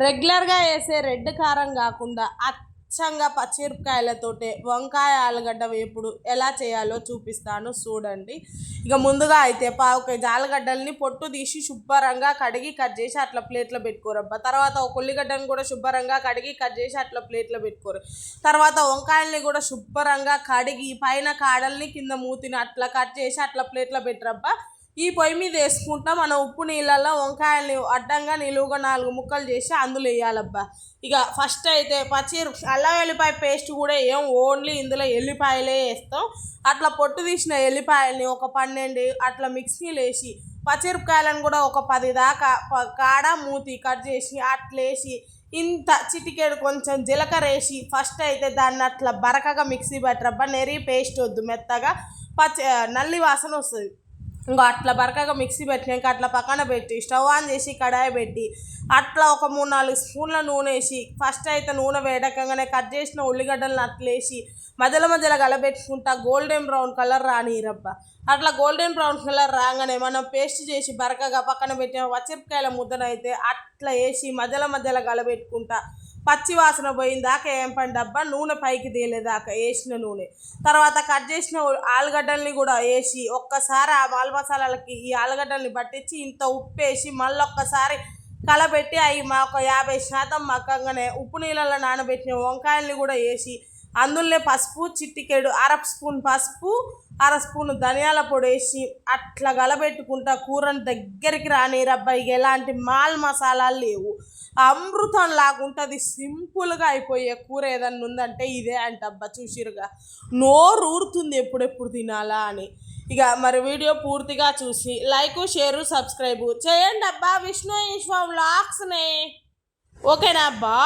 రెగ్యులర్గా వేసే రెడ్ కారం కాకుండా అచ్చంగా పచ్చిమిరపకాయలతోటే వంకాయ ఆలుగడ్డ వేపుడు ఎలా చేయాలో చూపిస్తాను చూడండి. ఇక ముందుగా అయితే పావు కేజీ ఆలుగడ్డల్ని పొట్టు తీసి శుభ్రంగా కడిగి కట్ చేసి అట్లా ప్లేట్లో పెట్టుకోరబ్బా. తర్వాత ఒక ఉల్లిగడ్డను కూడా శుభ్రంగా కడిగి కట్ చేసి అట్లా ప్లేట్లో పెట్టుకోరు. తర్వాత వంకాయల్ని కూడా శుభ్రంగా కడిగి పైన కాడల్ని కింద మూతిని అట్లా కట్ చేసి అట్లా ప్లేట్లో పెట్టరబ్బా. ఈ పొయ్యి మీద వేసుకుంటా మనం ఉప్పు నీళ్ళల్లో వంకాయల్ని అడ్డంగా నిలువుగా 4 ముక్కలు చేసి అందులో వేయాలబ్బా. ఇక ఫస్ట్ అయితే అల్లం వెల్లిపాయ పేస్ట్ కూడా వేయం, ఓన్లీ ఇందులో ఎల్లిపాయలే వేస్తాం. అట్లా పొట్టు తీసిన ఎల్లిపాయల్ని ఒక 12 అట్లా మిక్సీలు వేసి పచ్చిమిరపకాయలను కూడా ఒక 10 దాకా కాడ మూతి కట్ చేసి అట్లేసి ఇంత చిటికెడు కొంచెం జీలకర్ర వేసి ఫస్ట్ అయితే దాన్ని అట్లా బరకగా మిక్సీ పట్టరబ్బా. నెరి పేస్ట్ వద్దు, మెత్తగా నల్లి వాసన వస్తుంది. ఇంకా అట్లా బరకగా మిక్సీ పెట్టినాక అట్లా పక్కన పెట్టి స్టవ్ ఆన్ చేసి కడాయి పెట్టి అట్లా ఒక 3-4 స్పూన్ల నూనె వేసి ఫస్ట్ అయితే నూనె వేడకంగానే కట్ చేసిన ఉల్లిగడ్డలను అట్లేసి మధ్యలో కలబెట్టుకుంటా గోల్డెన్ బ్రౌన్ కలర్ రానిరబ్బా. అట్లా గోల్డెన్ బ్రౌన్ కలర్ రాగానే మనం పేస్ట్ చేసి బరకగా పక్కన పెట్టిన పచ్చిమిరపకాయల ముద్దనైతే అట్లా వేసి మధ్యలో కలబెట్టుకుంటా పచ్చి వాసన పోయిందాకా ఏం పని డబ్బా నూనె పైకి తేలేదాకా వేసిన నూనె. తర్వాత కట్ చేసిన ఆలుగడ్డల్ని కూడా వేసి ఒక్కసారి ఆ మాల్ మసాలాలకి ఈ ఆలుగడ్డల్ని పట్టించి ఇంత ఉప్పు వేసి మళ్ళీ ఒక్కసారి కలబెట్టి అవి ఒక 50% మగ్గంగానే ఉప్పు నీళ్ళలో నానబెట్టిన వంకాయల్ని కూడా వేసి అందులోనే పసుపు చిట్టికెడు 1/2 స్పూన్ పసుపు 1/2 స్పూన్ ధనియాల పొడి వేసి అట్లా కలబెట్టుకుంటా కూరని దగ్గరికి రానిరబ్బా. ఇక ఎలాంటి మాల్ మసాలాలు లేవు, అమృతం లాగుంటుంది. సింపుల్గా అయిపోయే కూర ఏదన్నా ఉందంటే ఇదే అంటబ్బా. చూసిరుగా నోరు ఊరుతుంది ఎప్పుడెప్పుడు తినాలా అని. ఇక మరి వీడియో పూర్తిగా చూసి లైక్ షేరు సబ్స్క్రైబ్ చేయండి అబ్బా. విష్ణు ఈశ్వర్ వ్లాగ్స్ని ఓకేనా అబ్బా.